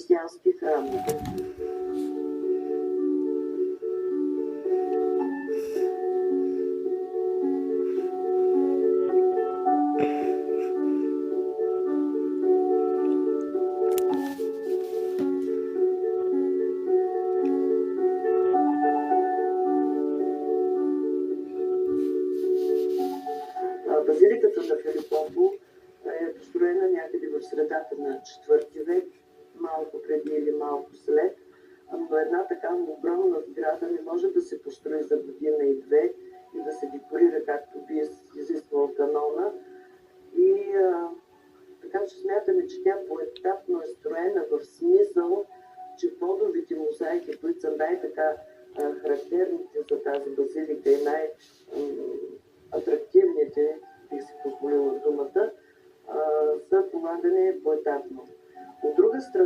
християнски храмове. Базиликата на Филипопо е построена някъде в средата на IV век, малко преди или малко след, но една такава огромна сграда не може да се построи за година и две и да се декорира както би изисквал канона. И така че смятаме, че тя поетапно е строена в смисъл, че подовите мозайки, които са най-така характерните за тази базилика и най-атрактивните, бих си позволила думата, са полагани поетапно. От друга страна,